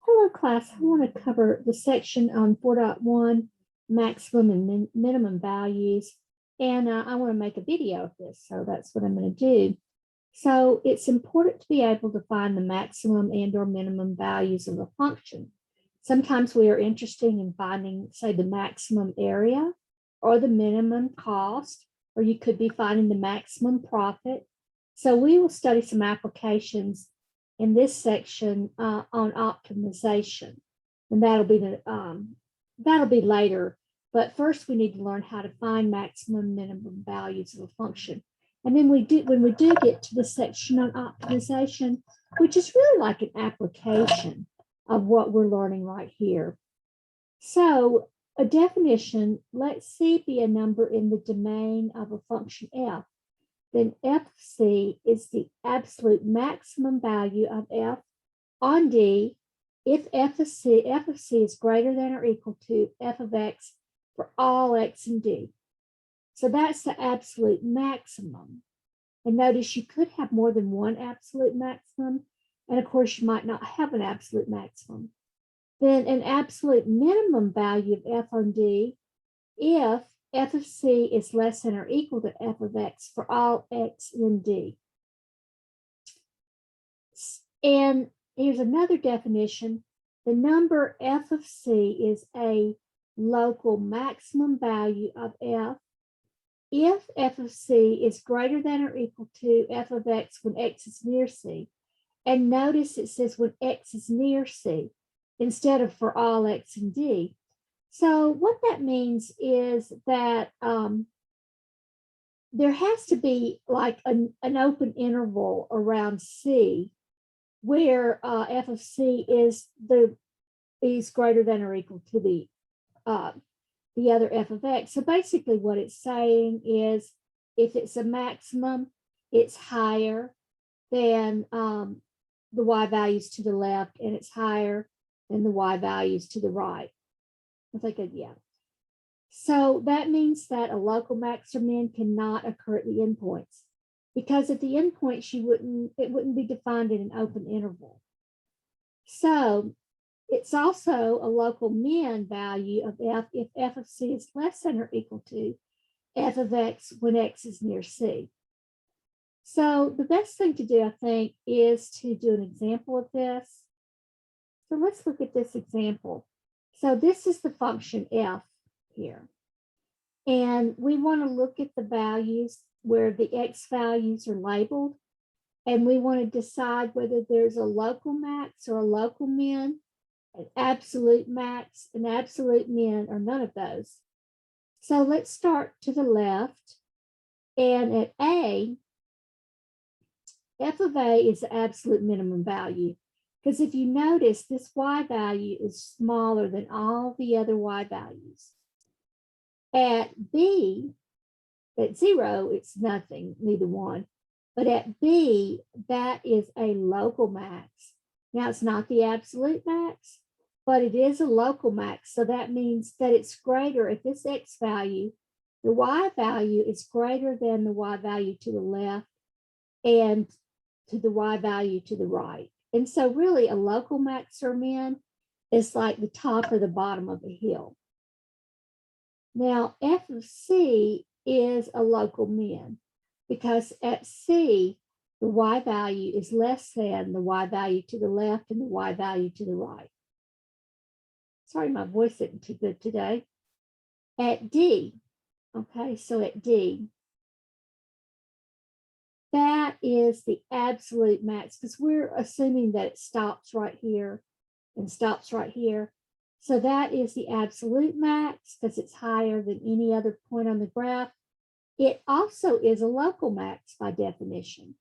Hello, class. I want to cover the section on 4.1 maximum and minimum values. And I want to make a video of this. So that's what I'm going to do. So it's important to be able to find the maximum and or minimum values of a function. Sometimes we are interested in finding, say, the maximum area or the minimum cost, or you could be finding the maximum profit. So we will study some applications in this section on optimization, and that'll be later. But first, we need to learn how to find maximum, minimum values of a function. And then when we do get to the section on optimization, which is really like an application of what we're learning right here. So a definition, let C be a number in the domain of a function f. Then f of c is the absolute maximum value of f on D if f of c is greater than or equal to f of x for all x in D. So that's the absolute maximum. And notice you could have more than one absolute maximum. And of course, you might not have an absolute maximum. Then an absolute minimum value of f on D if f of c is less than or equal to f of x for all x in D. And here's another definition. The number f of c is a local maximum value of f if f of c is greater than or equal to f of x when x is near c. And notice it says when x is near c instead of for all x in D. So what that means is that there has to be like an open interval around C where f of c is greater than or equal to the other f of x. So basically what it's saying is if it's a maximum, it's higher than the y values to the left, and it's higher than the y values to the right. I think, yeah. So that means that a local max or min cannot occur at the endpoints, because at the endpoints it wouldn't be defined in an open interval. So it's also a local min value of f if f of c is less than or equal to f of x when x is near c. So the best thing to do, I think, is to do an example of this. So let's look at this example. So this is the function f here. And we want to look at the values where the x values are labeled. And we want to decide whether there's a local max or a local min, an absolute max, an absolute min, or none of those. So let's start to the left. And at A, f of A is the absolute minimum value. Because if you notice, this y value is smaller than all the other y values. At B, at 0, it's nothing, neither one. But at B, that is a local max. Now, it's not the absolute max, but it is a local max. So that means that it's greater at this x value. The y value is greater than the y value to the left and to the y value to the right. And so really a local max or min is like the top or the bottom of a hill. Now, f of c is a local min because at c, the y value is less than the y value to the left and the y value to the right. Sorry, my voice isn't too good today. At D, okay, so at D, that is the absolute max because we're assuming that it stops right here and stops right here. So that is the absolute max because it's higher than any other point on the graph. It also is a local max by definition.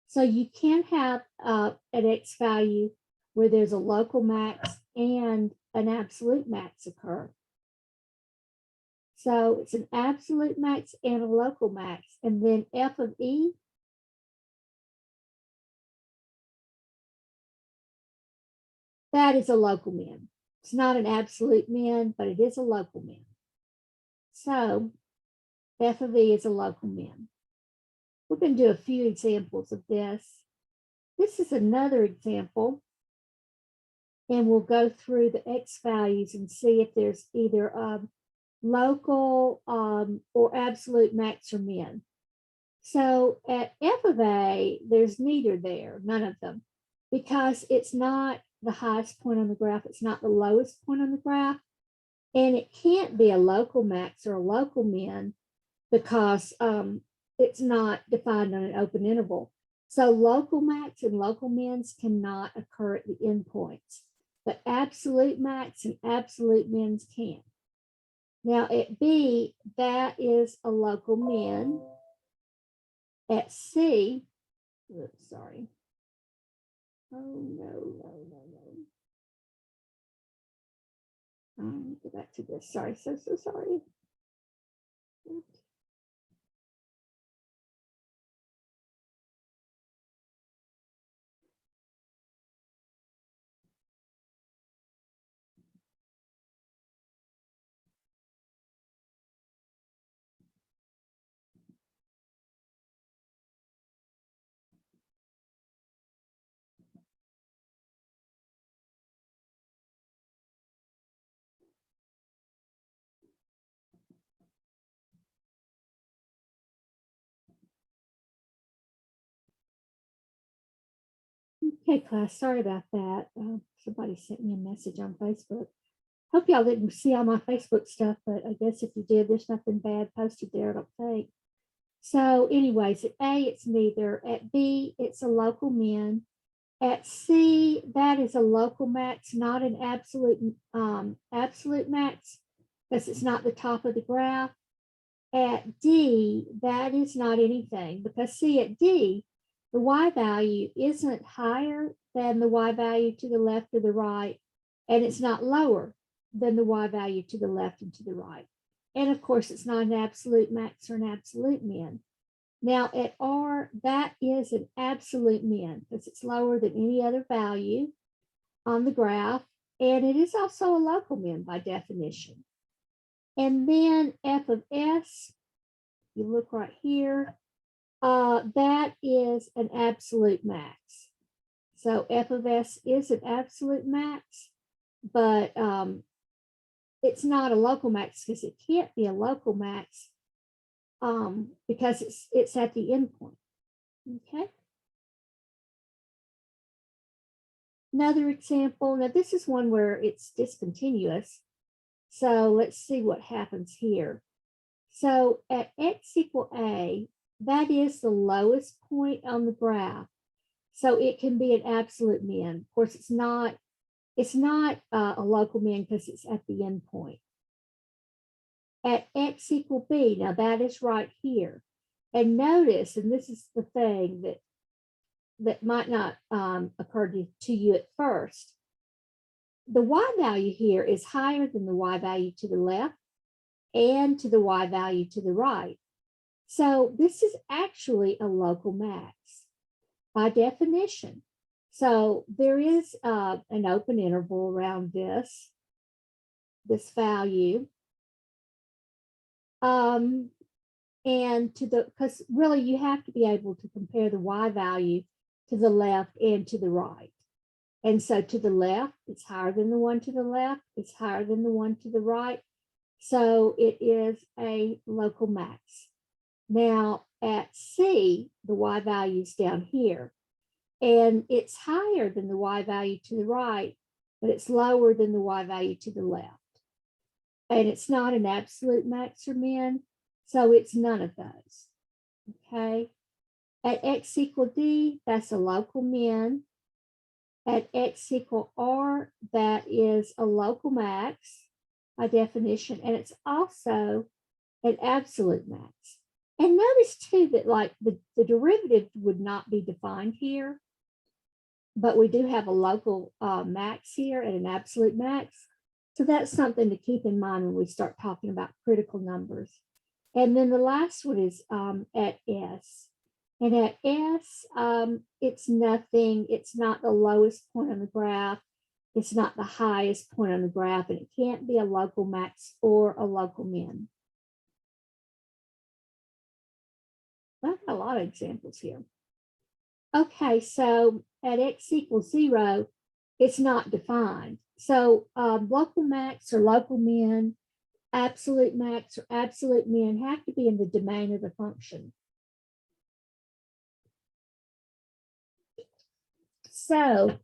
So you can have an x value where there's a local max and an absolute max occur. So it's an absolute max and a local max. And then f of e, that is a local min. It's not an absolute min, but it is a local min. So f of e is a local min. We're going to do a few examples of this. This is another example. and we'll go through the X values and see if there's either local or absolute max or min. So at f of a, there's neither there, none of them, because it's not the highest point on the graph, it's not the lowest point on the graph, and it can't be a local max or a local min because it's not defined on an open interval. So local max and local mins cannot occur at the endpoints, but absolute max and absolute mins can. Now at B, that is a local min. At C, oops, sorry. Oh, no. Go back to this. Sorry, so sorry. Okay, class, sorry about that. Somebody sent me a message on Facebook. Hope y'all didn't see all my Facebook stuff, but I guess if you did, there's nothing bad posted there, I don't think. So anyways, at A, it's neither. At B, it's a local min. At C, that is a local max, not an absolute max, because it's not the top of the graph. At D, that is not anything, because see, at D, the Y value isn't higher than the Y value to the left or the right, and it's not lower than the Y value to the left and to the right. And of course, it's not an absolute max or an absolute min. Now at R, that is an absolute min because it's lower than any other value on the graph, and it is also a local min by definition. And then F of S, you look right here, that is an absolute max. So F of S is an absolute max, but it's not a local max because it can't be a local max because it's at the endpoint. Okay. Another example. Now this is one where it's discontinuous. So let's see what happens here. So at x equal a, that is the lowest point on the graph. So it can be an absolute min. Of course, it's not a local min because it's at the endpoint. At x equal b, now that is right here. And notice, and this is the thing that might not occur to you at first, the y value here is higher than the y value to the left and to the y value to the right. So this is actually a local max by definition. So there is an open interval around this value. And because really you have to be able to compare the y value to the left and to the right. And so to the left, it's higher than the one to the left, it's higher than the one to the right. So it is a local max. Now at C, the y value is down here, and it's higher than the y value to the right, but it's lower than the y value to the left. And it's not an absolute max or min, so it's none of those. Okay. At x equal d, that's a local min. At x equal r, that is a local max by definition, and it's also an absolute max. And notice too that like the derivative would not be defined here, but we do have a local max here and an absolute max. So that's something to keep in mind when we start talking about critical numbers. And then the last one is at S. And at S, it's nothing. It's not the lowest point on the graph. It's not the highest point on the graph, and it can't be a local max or a local min. I've got a lot of examples here. Okay, so at x equals 0, it's not defined. So local max or local min, absolute max or absolute min have to be in the domain of the function. So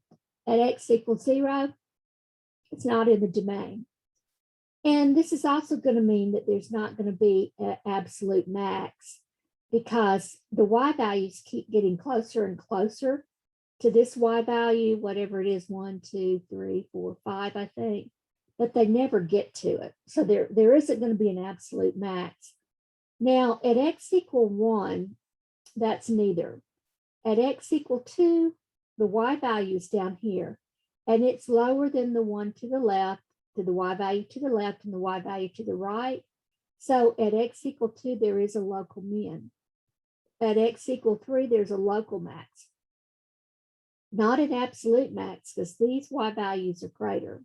at x equals 0, it's not in the domain. And this is also going to mean that there's not going to be an absolute max because the y values keep getting closer and closer to this y value, whatever it is, 1, 2, 3, 4, 5, I think, but they never get to it. So there isn't going to be an absolute max. Now at x equal 1, that's neither. At x equal 2, the y value is down here, and it's lower than the one to the left, to the y value to the left, and the y value to the right. So at x equal 2, there is a local min. At x equal 3, there's a local max. Not an absolute max, because these y values are greater.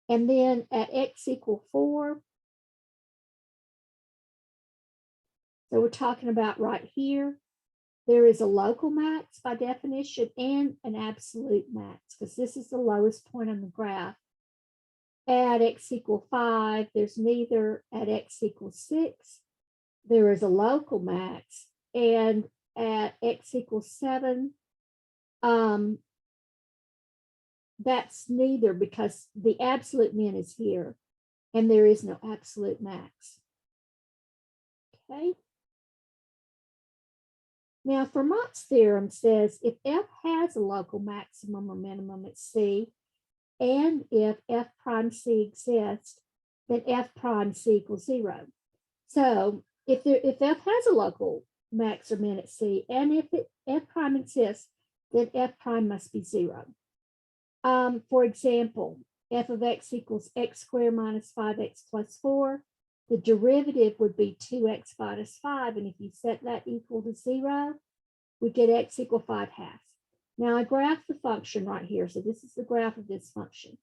And then at x equal 4, so we're talking about right here, there is a local max by definition and an absolute max, because this is the lowest point on the graph. At x equal 5, there's neither. At x equals 6, there is a local max. And at x equals 7, that's neither, because the absolute min is here and there is no absolute max. Okay. Now, Fermat's theorem says if f has a local maximum or minimum at C, and if f prime C exists, then f prime C equals 0. So if f has a local max or min at C, and if f prime exists, then f prime must be 0. For example, f of x equals x squared minus 5x plus 4. The derivative would be 2x minus 5. And if you set that equal to 0, we get x equal 5 halves. Now I graph the function right here. So this is the graph of this function.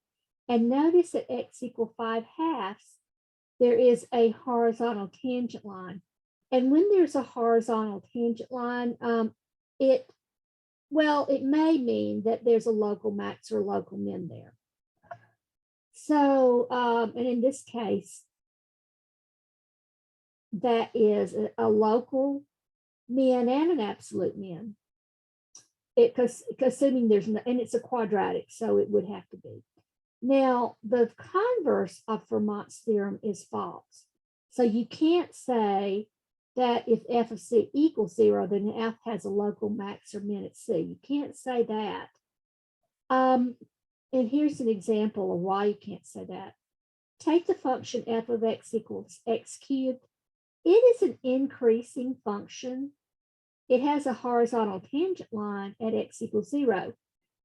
And notice at x equal 5 halves, there is a horizontal tangent line. And when there's a horizontal tangent line, it may mean that there's a local max or local min there. So, and in this case, that is a local min and an absolute min. Because assuming there's no, and it's a quadratic, so it would have to be. Now, the converse of Fermat's theorem is false. So you can't say that if f of c equals 0, then f has a local max or min at c. You can't say that. And here's an example of why you can't say that. Take the function f of x equals x cubed. It is an increasing function. It has a horizontal tangent line at x equals 0.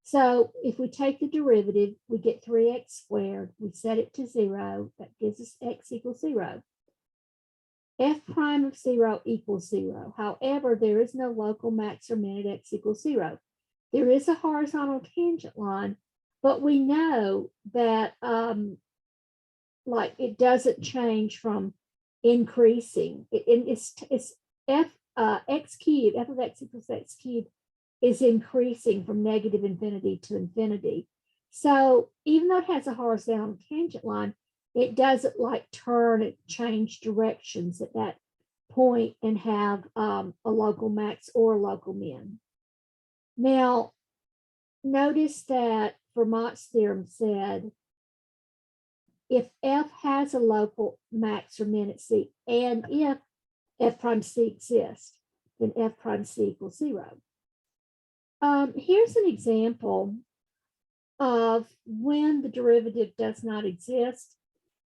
So if we take the derivative, we get 3x squared. We set it to 0. That gives us x equals 0. F prime of 0 equals 0. However, there is no local max or min at x equals 0. There is a horizontal tangent line, but we know that like it doesn't change from increasing. It's f x cubed, f of x equals x cubed is increasing from negative infinity to infinity. So even though it has a horizontal tangent line, it doesn't like turn and change directions at that point and have a local max or a local min. Now, notice that Fermat's theorem said if f has a local max or min at C, and if f prime C exists, then f prime C equals 0. Here's an example of when the derivative does not exist.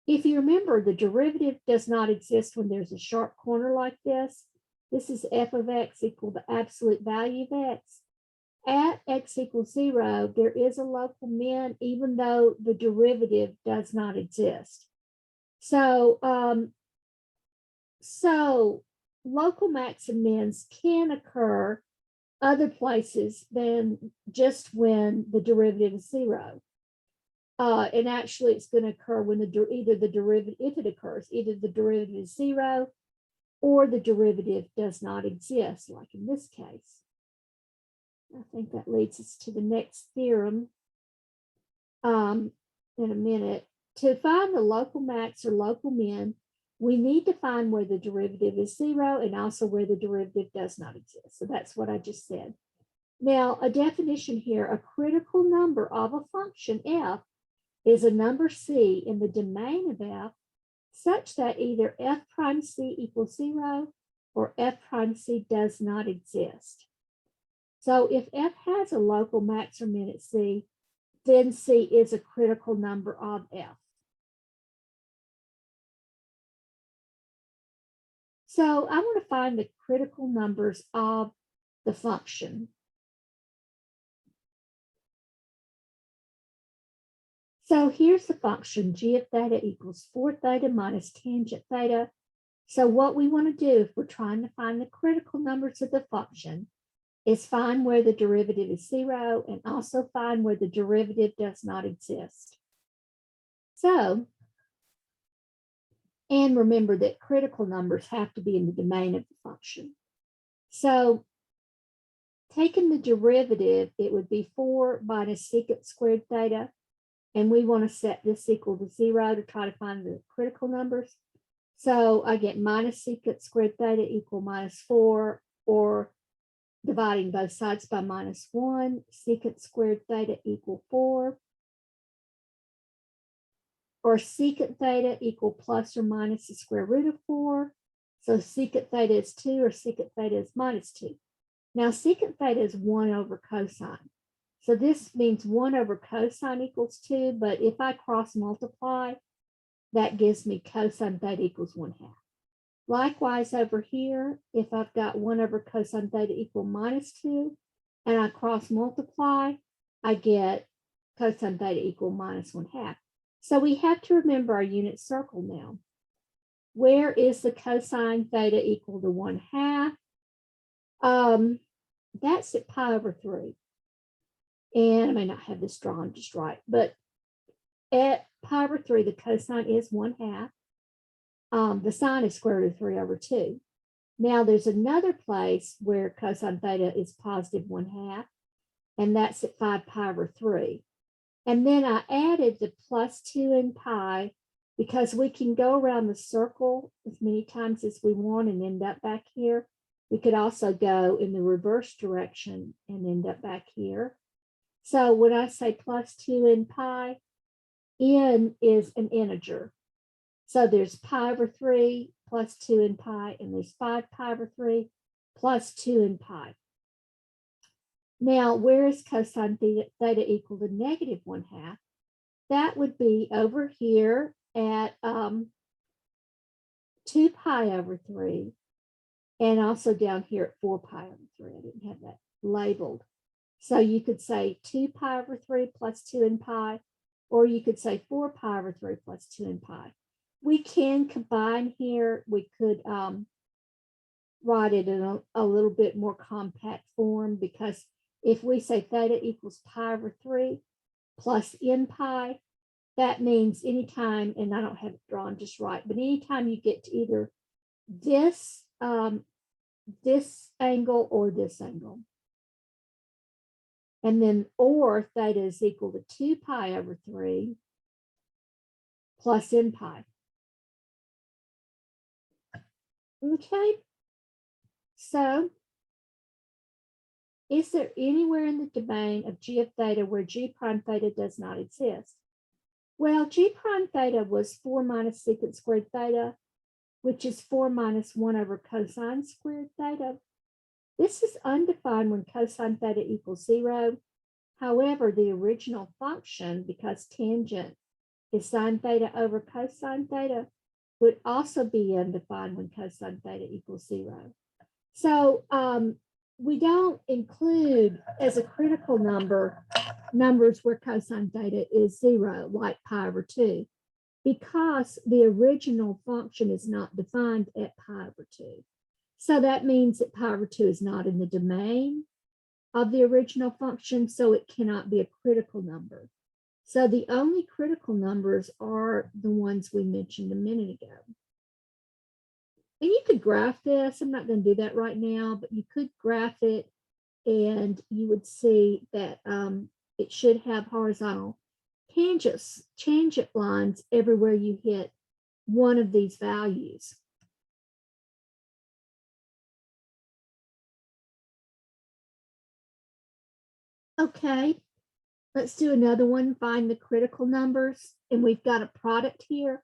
If you remember, the derivative does not exist when there's a sharp corner like this. This is f of x equal the absolute value of x. At x equals 0, there is a local min, even though the derivative does not exist. So, local max and mins can occur other places than just when the derivative is 0. And actually, it's going to occur when either the derivative, if it occurs, either the derivative is 0 or the derivative does not exist, like in this case. I think that leads us to the next theorem. in a minute. To find the local max or local min, we need to find where the derivative is 0 and also where the derivative does not exist. So that's what I just said. Now, a definition here, a critical number of a function f is a number c in the domain of f such that either f prime c equals 0 or f prime c does not exist. So if f has a local max or min at c, then c is a critical number of f. So I want to find the critical numbers of the function. So here's the function, g of theta equals 4 theta minus tangent theta. So what we want to do if we're trying to find the critical numbers of the function is find where the derivative is 0 and also find where the derivative does not exist. So, and remember that critical numbers have to be in the domain of the function. So taking the derivative, it would be 4 minus secant squared theta. And we want to set this equal to 0 to try to find the critical numbers. So I get minus secant squared theta equal minus 4, or dividing both sides by minus 1, secant squared theta equal 4, or secant theta equal plus or minus the square root of 4. So secant theta is 2 or secant theta is minus 2. Now secant theta is 1 over cosine. So this means 1 over cosine equals 2, but if I cross multiply, that gives me cosine theta equals 1/2. Likewise over here, if I've got 1 over cosine theta equal minus 2, and I cross multiply, I get cosine theta equal minus 1/2. So we have to remember our unit circle now. Where is the cosine theta equal to 1/2? That's at pi over 3. And I may not have this drawn just right, but at pi over 3, the cosine is 1/2. The sine is square root of 3 over 2. Now there's another place where cosine theta is positive 1/2, and that's at 5 pi over 3. And then I added the plus 2 in pi because we can go around the circle as many times as we want and end up back here. We could also go in the reverse direction and end up back here. So when I say plus 2 in pi, n is an integer. So there's pi over 3 plus 2 in pi, and there's 5 pi over 3 plus 2 in pi. Now, where is cosine theta equal to negative 1/2? That would be over here at 2 pi over 3, and also down here at 4 pi over 3. I didn't have that labeled. So you could say 2 pi over 3 plus 2 in pi, or you could say 4 pi over 3 plus 2 in pi. We can combine here. We could write it in a little bit more compact form, because if we say theta equals pi over 3 plus n pi, that means anytime, and I don't have it drawn just right, but anytime you get to either this, this angle or this angle. And then, or theta is equal to 2 pi over 3 plus n pi. Okay, so is there anywhere in the domain of g of theta where g prime theta does not exist? Well, g prime theta was 4 minus secant squared theta, which is 4 minus 1 over cosine squared theta. This is undefined when cosine theta equals 0. However, the original function, because tangent is sine theta over cosine theta, would also be undefined when cosine theta equals 0. So we don't include as a critical number numbers where cosine theta is 0, like pi over 2, because the original function is not defined at pi over 2. So that means that pi over 2 is not in the domain of the original function, so it cannot be a critical number. So the only critical numbers are the ones we mentioned a minute ago. And you could graph this. I'm not going to do that right now, but you could graph it, and you would see that it should have horizontal tangent lines everywhere you hit one of these values. Okay, let's do another one, find the critical numbers, and we've got a product here.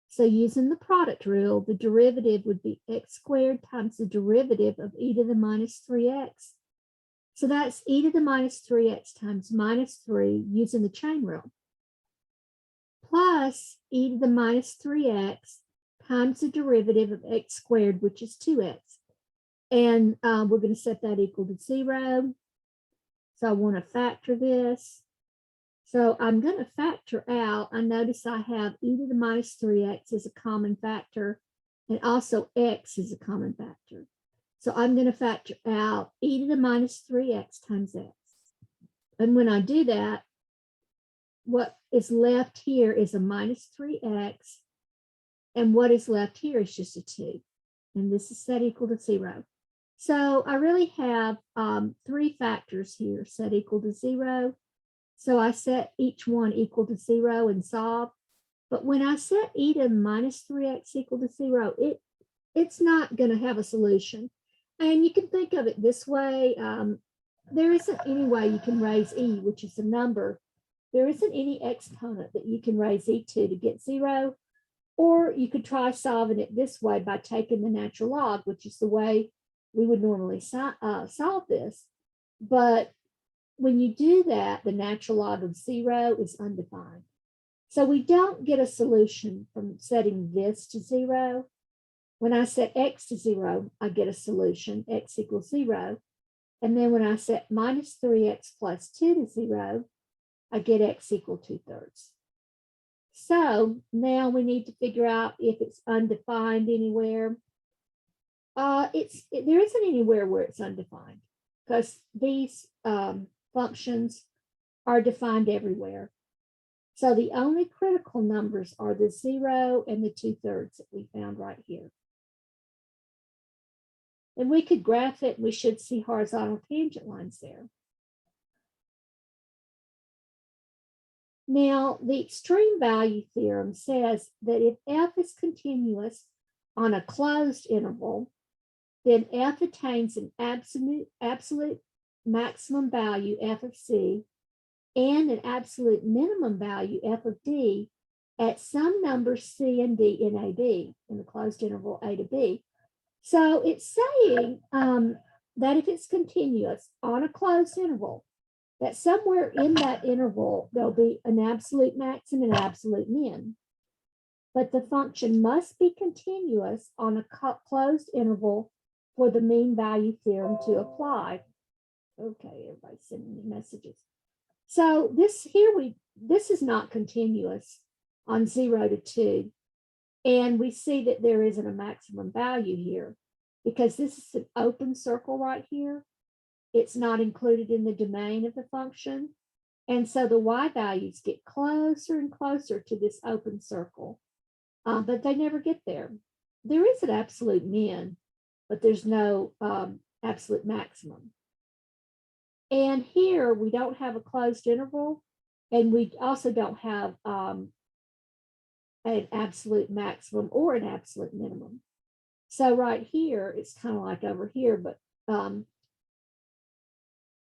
So using the product rule, the derivative would be x squared times the derivative of e to the minus 3x. So that's e to the minus 3x times minus 3 using the chain rule, plus e to the minus 3x times the derivative of x squared, which is 2x. And we're going to set that equal to 0. So I want to factor this. So I'm going to factor out, I notice I have e to the minus 3x as a common factor, and also x is a common factor. So I'm going to factor out e to the minus 3x times x. And when I do that, what is left here is a minus 3x, and what is left here is just a 2. And this is set equal to 0. So I really have 3 factors here set equal to 0. So I set each one equal to 0 and solve. But when I set e to minus 3x equal to 0, it's not going to have a solution. And you can think of it this way. There isn't any way you can raise e, which is a number. There isn't any exponent that you can raise e to get 0. Or you could try solving it this way by taking the natural log, which is the way we would normally solve this. But when you do that, the natural log of 0 is undefined. So we don't get a solution from setting this to 0. When I set x to 0, I get a solution, x equals 0. And then when I set minus 3x plus 2 to 0, I get x equal 2/3. So now we need to figure out if it's undefined anywhere. There isn't anywhere where it's undefined, because these functions are defined everywhere. So the only critical numbers are the 0 and the 2/3 that we found right here. And we could graph it, and we should see horizontal tangent lines there. Now, the extreme value theorem says that if f is continuous on a closed interval, then f attains an absolute maximum value, f of c, and an absolute minimum value, f of d, at some numbers c and d in AB, in the closed interval a to b. So it's saying that if it's continuous on a closed interval, that somewhere in that interval, there'll be an absolute max and an absolute min. But the function must be continuous on a closed interval for the mean value theorem to apply. Okay, everybody's sending me messages. So this is not continuous on 0 to 2. And we see that there isn't a maximum value here because this is an open circle right here. It's not included in the domain of the function. And so the y values get closer and closer to this open circle, but they never get there. There is an absolute min, but there's no absolute maximum. And here we don't have a closed interval, and we also don't have an absolute maximum or an absolute minimum. So right here, it's kind of like over here, but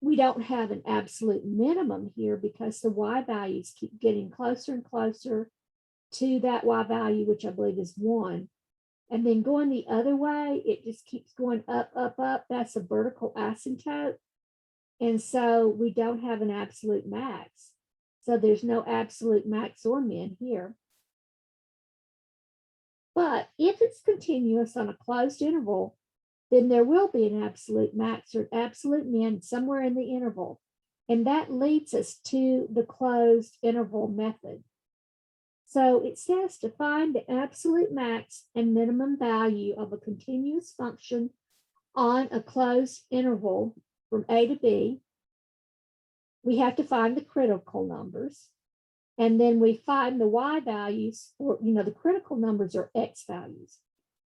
we don't have an absolute minimum here because the y values keep getting closer and closer to that y value, which I believe is 1. And then going the other way, it just keeps going up, up, up. That's a vertical asymptote. And so we don't have an absolute max. So there's no absolute max or min here. But if it's continuous on a closed interval, then there will be an absolute max or an absolute min somewhere in the interval. And that leads us to the closed interval method. So it says to find the absolute max and minimum value of a continuous function on a closed interval from A to B. We have to find the critical numbers. And then we find the y values, or the critical numbers are x values.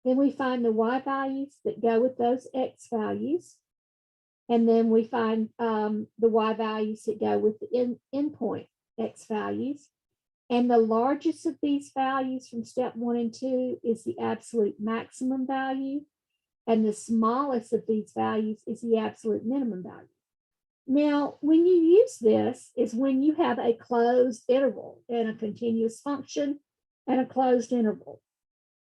Then we find the y values that go with those x values. And then we find the y values that go with the endpoint x values. And the largest of these values from step 1 and 2 is the absolute maximum value. And the smallest of these values is the absolute minimum value. Now, when you use this is when you have a closed interval and a continuous function and a closed interval.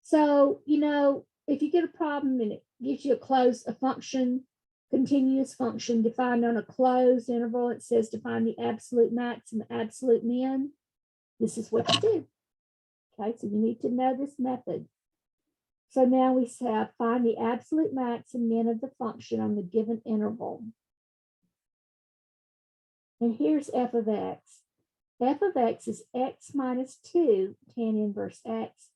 So, if you get a problem and it gives you a function, continuous function defined on a closed interval, it says to find the absolute max and the absolute min, this is what you do. Okay, so you need to know this method. So now we have find the absolute max and min of the function on the given interval. And here's f of x. F of x is x minus 2 tan inverse x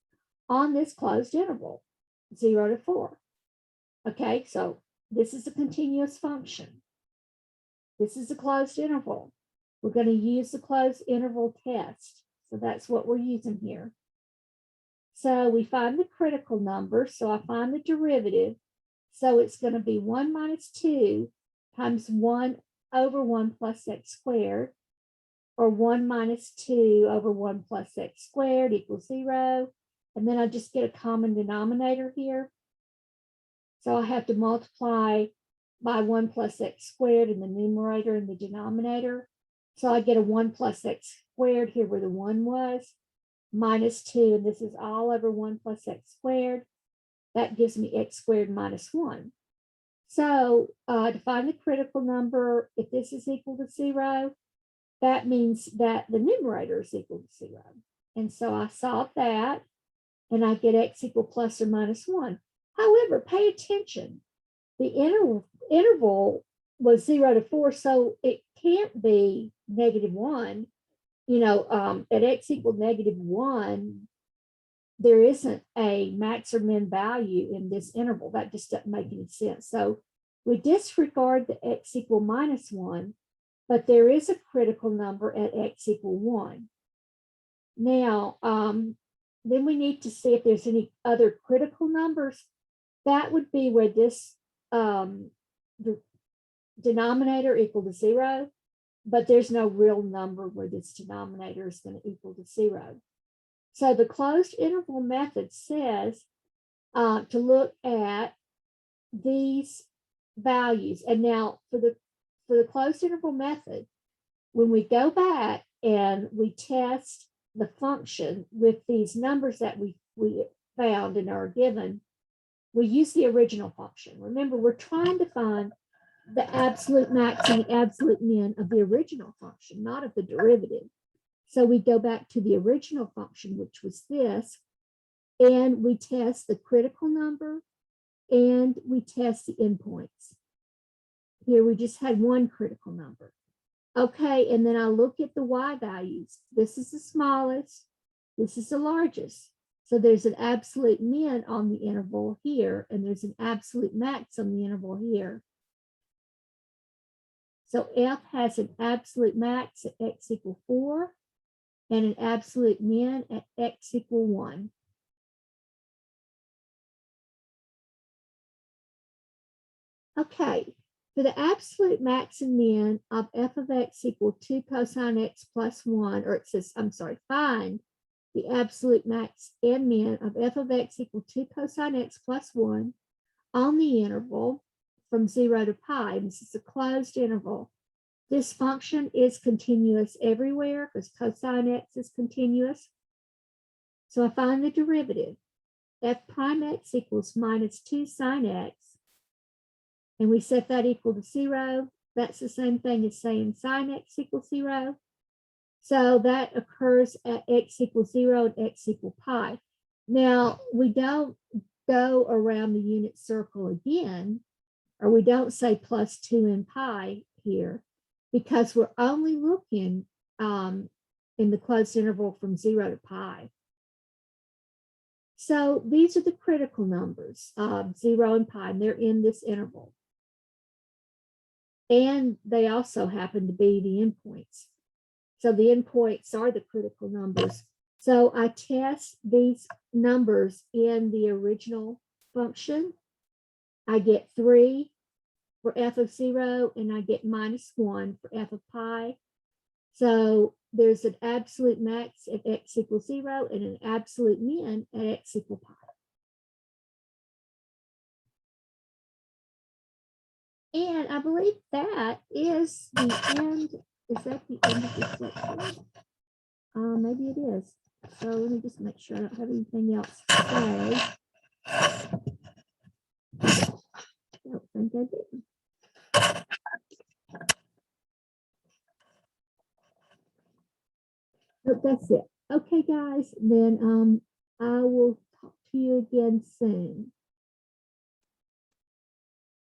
on this closed interval, 0 to 4. Okay, so this is a continuous function. This is a closed interval. We're going to use the closed interval test. So that's what we're using here. So we find the critical number. So I find the derivative. So it's going to be 1 minus 2 times 1 over 1 plus x squared, or 1 minus 2 over 1 plus x squared equals 0. And then I just get a common denominator here. So I have to multiply by 1 plus x squared in the numerator and the denominator. So I get a 1 plus x squared here where the 1 was, minus 2, and this is all over 1 plus x squared. That gives me x squared minus 1. So to find the critical number, if this is equal to 0, that means that the numerator is equal to 0. And so I solve that, and I get x equal plus or minus 1. However, pay attention. The interval was 0 to 4, so it can't be -1. At x equals -1, there isn't a max or min value in this interval. That just doesn't make any sense. So we disregard the x equal minus 1, but there is a critical number at x equal 1. Now, then we need to see if there's any other critical numbers. That would be where this the denominator equal to 0, but there's no real number where this denominator is going to equal to 0. So the closed interval method says to look at these values. And now for the closed interval method, when we go back and we test the function with these numbers that we found and are given, we use the original function. Remember, we're trying to find the absolute max and the absolute min of the original function, not of the derivative. So we go back to the original function, which was this, and we test the critical number and we test the endpoints. Here we just had one critical number. Okay, and then I look at the y values. This is the smallest, this is the largest. So there's an absolute min on the interval here, and there's an absolute max on the interval here. So F has an absolute max at x equal 4 and an absolute min at x equal 1. Okay, for the absolute max and min of f of x equal 2 cosine x plus 1, or it says, I'm sorry, find the absolute max and min of f of x equal 2 cosine x plus 1 on the interval from 0 to pi. And this is a closed interval. This function is continuous everywhere because cosine x is continuous. So I find the derivative. F prime x equals minus 2 sine x. And we set that equal to 0. That's the same thing as saying sine x equals 0. So that occurs at x equals 0 and x equal pi. Now, we don't go around the unit circle again, or we don't say plus 2 in pi here, because we're only looking in the closed interval from 0 to pi. So these are the critical numbers, 0 and pi, and they're in this interval. And they also happen to be the endpoints. So the endpoints are the critical numbers. So I test these numbers in the original function. I get 3 for f of 0, and I get minus 1 for f of pi. So there's an absolute max at x equals 0 and an absolute min at x equals pi. And I believe that is the end. Is that the end of this section? Maybe it is. So let me just make sure I don't have anything else to say. I don't think I did. But that's it. Okay, guys, then I will talk to you again soon.